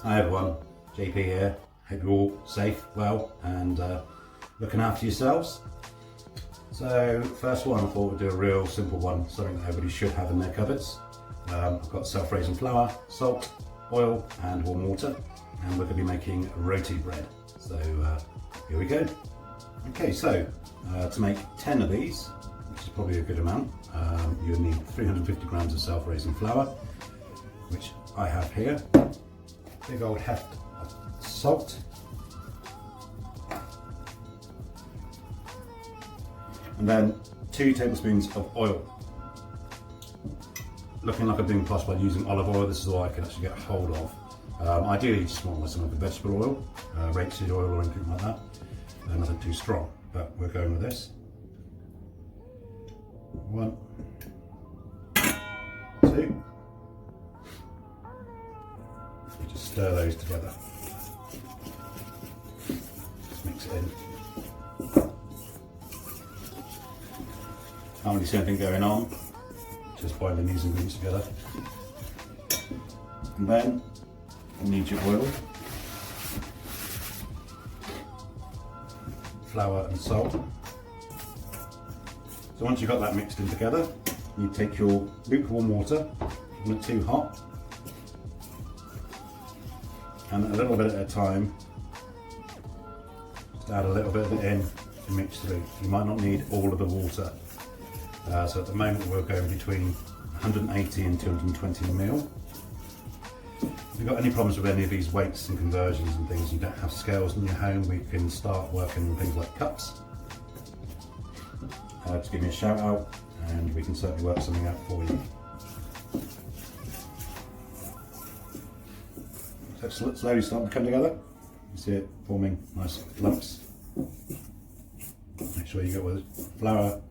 Hi everyone, JP here. Hope you're all safe, well, and looking after yourselves. So first one, I thought we'd do a real simple one, something that everybody should have in their cupboards. I've got self-raising flour, salt, oil and warm water, and we're going to be making roti bread. So here we go. Okay, so to make 10 of these, which is probably a good amount, you'll need 350 grams of self-raising flour, which I have here. Big old heft of salt, and then 2 tablespoons of oil. Looking like I'm doing plus by using olive oil, this is all I can actually get hold of. Ideally you just want some of the vegetable oil, rapeseed oil or anything like that, nothing too strong, but we're going with this. 1, 2. Just stir those together. Just mix it in. Can't really see anything going on, just boiling these ingredients together. And then you need your oil, flour and salt. So once you've got that mixed in together, you take your lukewarm water, not too hot, and a little bit at a time, just add a little bit of it in to mix through. You might not need all of the water. So at the moment we're going between 180 and 220 ml. If you've got any problems with any of these weights and conversions and things, you don't have scales in your home, we can start working on things like cups. Just give me a shout out and we can certainly work something out for you. So it's slowly starting to come together. You see it forming nice lumps. Make sure you go with flour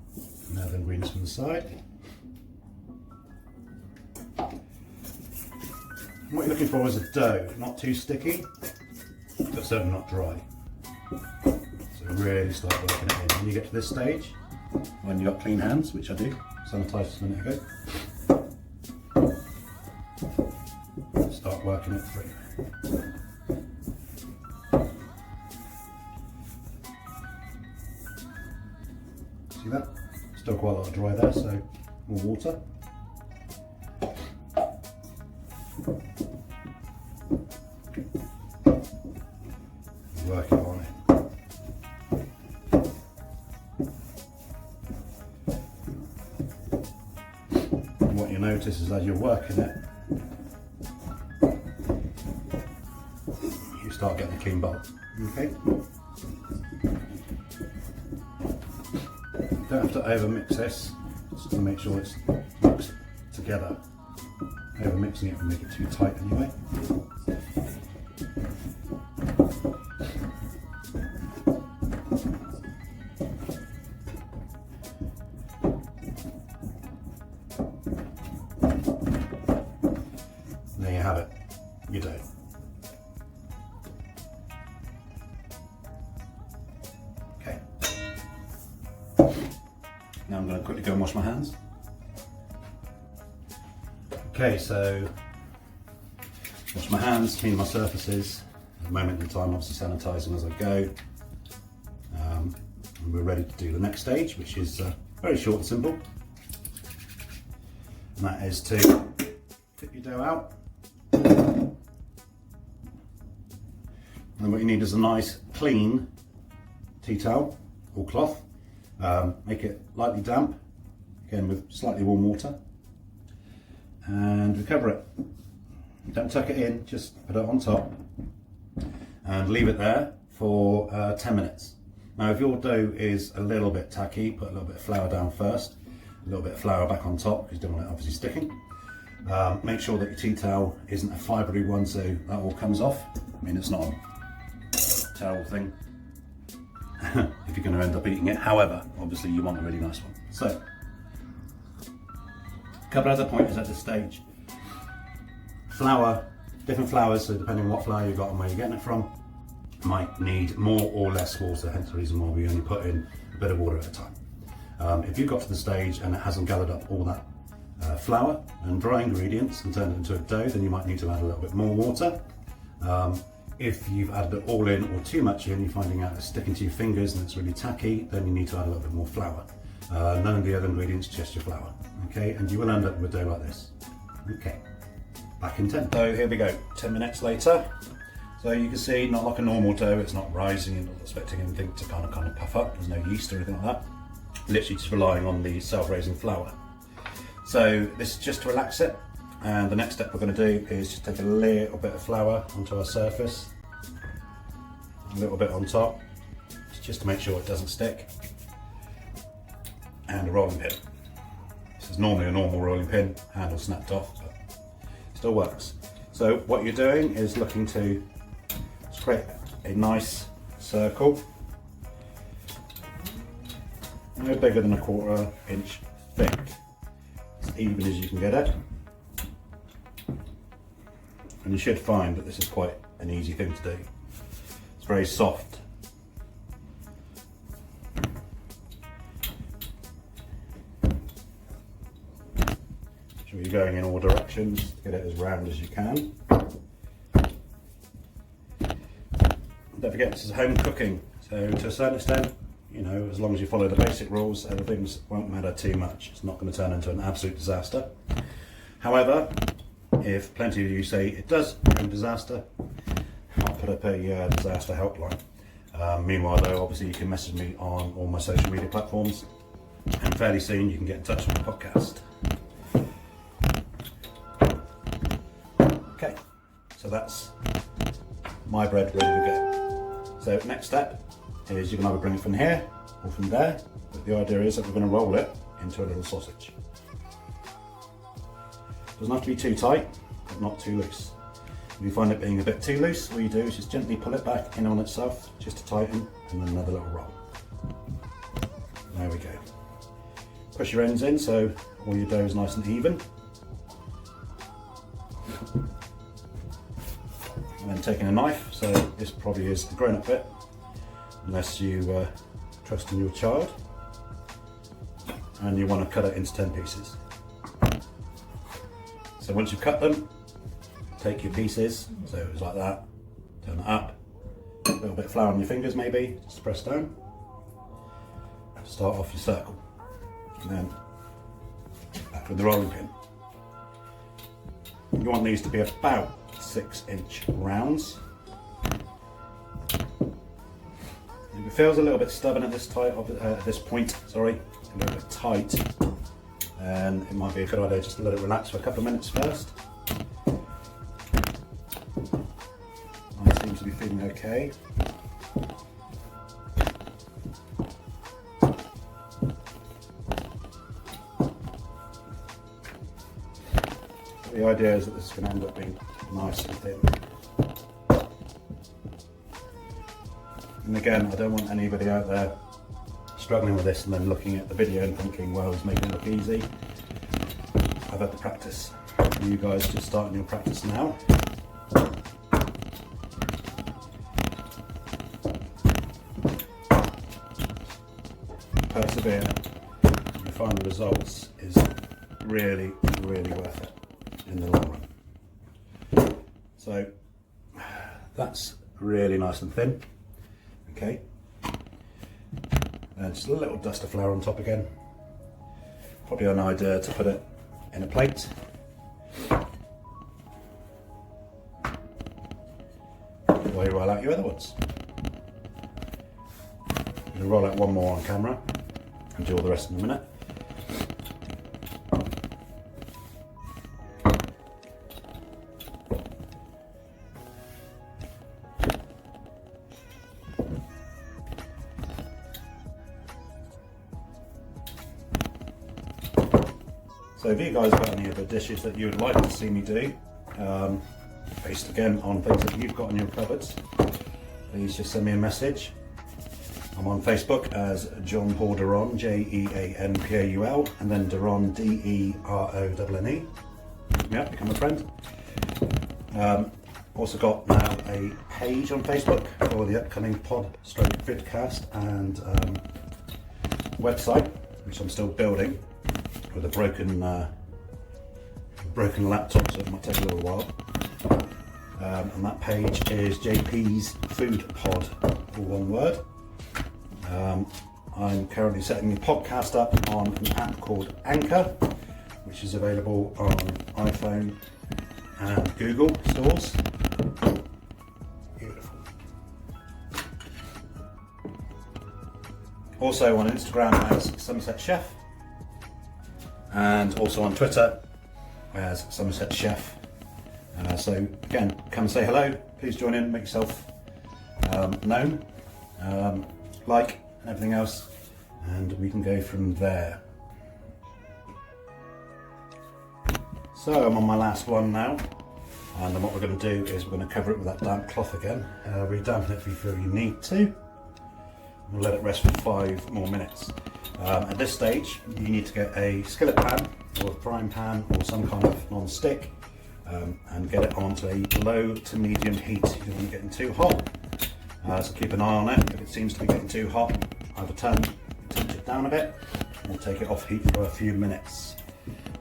and other ingredients from the side. And what you're looking for is a dough, not too sticky, but certainly not dry. So really start working it in. When you get to this stage, when you've got clean hands, which I do, sanitised a minute ago, start working it through. See that? Still quite a lot of dry there, so more water. Work it on it. And what you notice is as you're working it, you start getting a clean bowl. Okay? Don't have to over mix this, just to make sure it's mixed together. Over mixing it will make it too tight anyway. There you have it, your dough. Okay. Now I'm going to quickly go and wash my hands. Okay, so wash my hands, clean my surfaces. At the moment in time, obviously sanitising as I go. And we're ready to do the next stage, which is very short and simple. And that is to tip your dough out. And what you need is a nice clean tea towel or cloth. Make it lightly damp, again with slightly warm water, and recover it. Don't tuck it in, just put it on top and leave it there for 10 minutes. Now if your dough is a little bit tacky, put a little bit of flour down first, a little bit of flour back on top because you don't want it obviously sticking. Make sure that your tea towel isn't a fibrous one so that all comes off. I mean, it's not a towel thing if you're going to end up eating it. However, obviously you want a really nice one. So, a couple other pointers at this stage. Flour, different flours, so depending on what flour you've got and where you're getting it from, might need more or less water, hence the reason why we only put in a bit of water at a time. If you've got to the stage and it hasn't gathered up all that flour and dry ingredients and turned it into a dough, then you might need to add a little bit more water. If you've added it all in or too much in, you're finding out it's sticking to your fingers and it's really tacky, then you need to add a little bit more flour. None of the other ingredients, just your flour. Okay, and you will end up with a dough like this. Okay, back in 10. So here we go, 10 minutes later. So you can see, not like a normal dough, it's not rising, you're not expecting anything to kind of puff up, there's no yeast or anything like that. Literally just relying on the self-raising flour. So this is just to relax it, and the next step we're going to do is just take a little bit of flour onto our surface, a little bit on top, just to make sure it doesn't stick, and a rolling pin. This is normally a normal rolling pin, handle snapped off, but still works. So what you're doing is looking to create a nice circle, no bigger than a 1/4 inch thick, as even as you can get it. And you should find that this is quite an easy thing to do. It's very soft. Make sure you're going in all directions to get it as round as you can. Don't forget, this is home cooking, so to a certain extent, you know, as long as you follow the basic rules, other things won't matter too much. It's not going to turn into an absolute disaster. However, if plenty of you say it does become a disaster, I'll put up a disaster helpline. Meanwhile though, obviously you can message me on all my social media platforms, and fairly soon you can get in touch with the podcast. Okay, so that's my bread ready to go. So next step is you can either bring it from here or from there, but the idea is that we're going to roll it into a little sausage. Doesn't have to be too tight, but not too loose. If you find it being a bit too loose, all you do is just gently pull it back in on itself, just to tighten, and then another little roll. There we go. Push your ends in so all your dough is nice and even. And then taking a knife, so this probably is the grown-up bit, unless you trust in your child, and you want to cut it into 10 pieces. So once you've cut them, take your pieces, so it's like that, turn it up, a little bit of flour on your fingers maybe, just press down, start off your circle, and then back with the rolling pin. You want these to be about 6-inch rounds. If it feels a little bit stubborn at this point, a little bit tight, and it might be a good idea just to let it relax for a couple of minutes first. Mine seems to be feeling okay. The idea is that this is going to end up being nice and thin. And again, I don't want anybody out there struggling with this and then looking at the video and thinking, well, he's making it look easy. I've had to practice. You guys just starting your practice now. Persevere, and the final results is really, really worth it in the long run. So that's really nice and thin. Okay. And just a little dust of flour on top again. Probably an idea to put it in a plate. While you roll out your other ones. I'm going to roll out one more on camera and do all the rest in a minute. So if you guys got any other dishes that you would like to see me do, based again on things that you've got in your cupboards, please just send me a message. I'm on Facebook as John Paul Deron, Jeanpaul, and then Deron, Deronne. Yeah, become a friend. Also got now a page on Facebook for the upcoming pod/vidcast and website, which I'm still building with a broken laptop, so it might take a little while. and that page is jpsfoodpod, all one word. I'm currently setting the podcast up on an app called Anchor, which is available on iPhone and Google stores. Beautiful. Also on Instagram as Somerset Chef, and also on Twitter as Somerset Chef. So again, come and say hello. Please join in, make yourself known, like and everything else, and we can go from there. So I'm on my last one now, and then what we're going to do is we're going to cover it with that damp cloth again. Redampen it if you feel you need to. We'll let it rest for 5 more minutes. At this stage, you need to get a skillet pan or a frying pan or some kind of non-stick, and get it onto a low to medium heat. You don't want it getting too hot, so keep an eye on it. If it seems to be getting too hot, either turn it down a bit or take it off heat for a few minutes.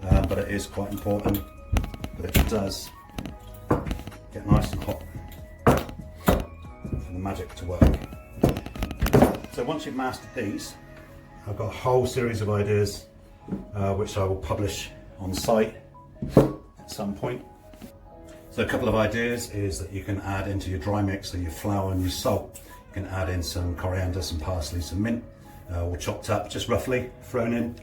But it is quite important that it does get nice and hot for the magic to work. So once you've mastered these, I've got a whole series of ideas which I will publish on site at some point. So a couple of ideas is that you can add into your dry mix, so your flour and your salt. You can add in some coriander, some parsley, some mint, all chopped up, just roughly thrown in,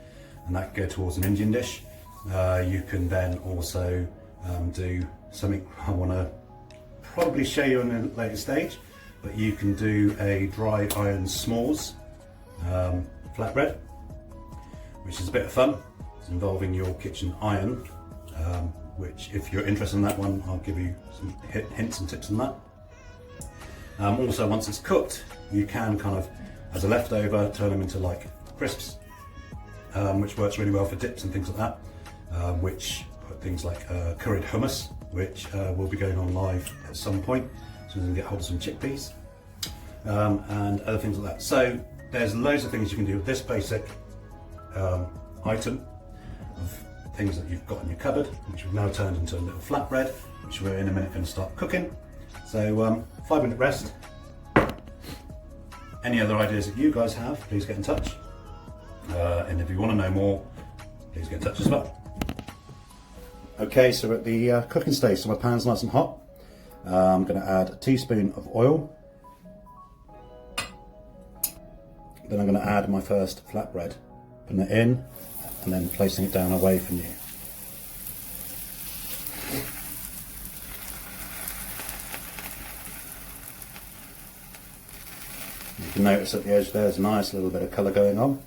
and that can go towards an Indian dish. You can then also do something I want to probably show you in a later stage, but you can do a dry iron s'mores flatbread, which is a bit of fun. It's involving your kitchen iron, which if you're interested in that one, I'll give you some hints and tips on that. Also, once it's cooked, you can kind of, as a leftover, turn them into like crisps, which works really well for dips and things like that, which things like curried hummus, which will be going on live at some point, so we can get hold of some chickpeas, and other things like that. So there's loads of things you can do with this basic item of things that you've got in your cupboard, which we've now turned into a little flatbread, which we're in a minute going to start cooking. So 5-minute rest. Any other ideas that you guys have, please get in touch. And if you want to know more, please get in touch as well. Okay, so we're at the cooking stage, so my pan's nice and hot. I'm going to add a teaspoon of oil. Then I'm going to add my first flatbread, putting it in and then placing it down away from you. You can notice at the edge there's a nice little bit of colour going on,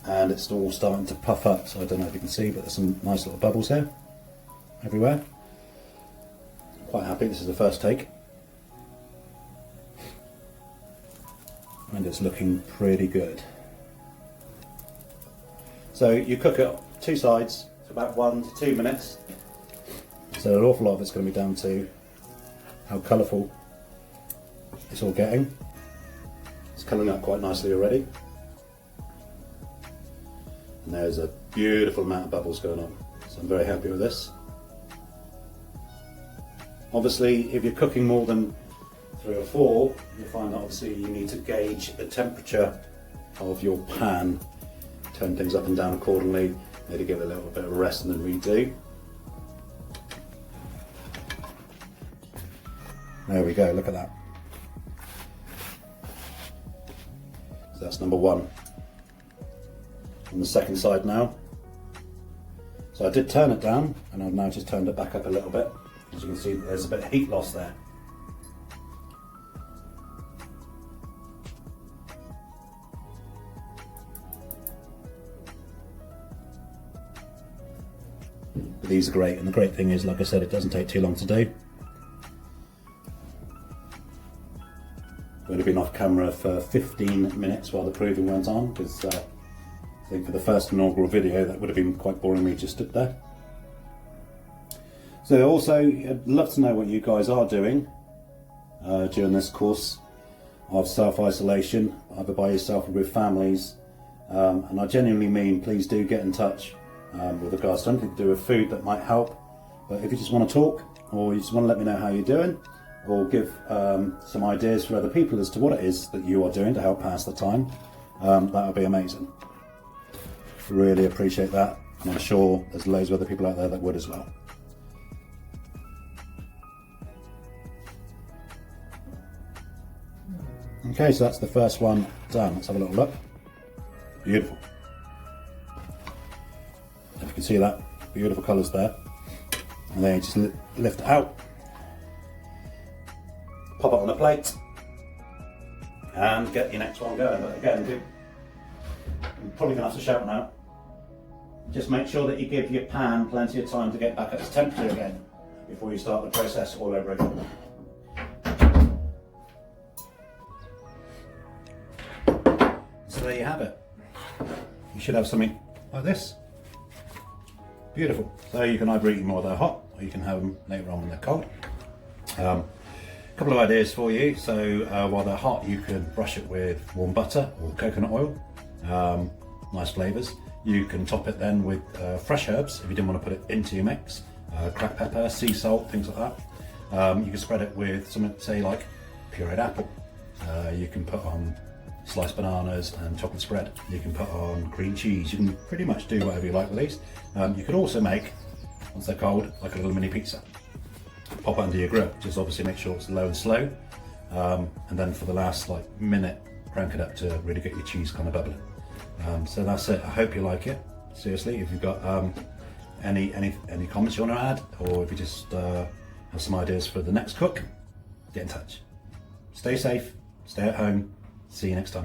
and it's all starting to puff up, so I don't know if you can see, but there's some nice little bubbles here everywhere. Quite happy, this is the first take, and it's looking pretty good. So you cook it 2 sides for about 1 to 2 minutes. So an awful lot of it's going to be down to how colourful it's all getting. It's colouring up quite nicely already. And there's a beautiful amount of bubbles going on. So I'm very happy with this. Obviously, if you're cooking more than 3 or 4, you'll find that obviously you need to gauge the temperature of your pan. Turn things up and down accordingly, maybe give it a little bit of a rest and then redo. There we go, look at that. So that's number 1. On the second side now. So I did turn it down, and I've now just turned it back up a little bit. As you can see, there's a bit of heat loss there. But these are great, and the great thing is, like I said, it doesn't take too long to do. I've only been off camera for 15 minutes while the proving went on, because I think for the first inaugural video that would have been quite boring, me just stood there. So also, I'd love to know what you guys are doing during this course of self-isolation, either by yourself or with families. And I genuinely mean, please do get in touch with regards to anything to do with food that might help. But if you just want to talk, or you just want to let me know how you're doing, or give some ideas for other people as to what it is that you are doing to help pass the time, that would be amazing. Really appreciate that, and I'm sure there's loads of other people out there that would as well. Okay, so that's the first one done. Let's have a little look. Beautiful. If you can see that, beautiful colours there. And then you just lift it out, pop it on a plate, and get your next one going. But again, I'm probably going to have to shout now. Just make sure that you give your pan plenty of time to get back at its temperature again before you start the process all over again. So there you have it. You should have something like this. Beautiful. So you can either eat them while they're hot, or you can have them later on when they're cold. A couple of ideas for you. So while they're hot, you can brush it with warm butter or coconut oil. Nice flavours. You can top it then with fresh herbs if you didn't want to put it into your mix. Cracked pepper, sea salt, things like that. You can spread it with something, say like pureed apple. You can put on sliced bananas and chocolate spread. You can put on cream cheese. You can pretty much do whatever you like with these. You could also make, once they're cold, like a little mini pizza. Pop it under your grill. Just obviously make sure it's low and slow. And then for the last minute, crank it up to really get your cheese kind of bubbling. So that's it. I hope you like it. Seriously, if you've got any comments you want to add, or if you just have some ideas for the next cook, get in touch. Stay safe, stay at home. See you next time.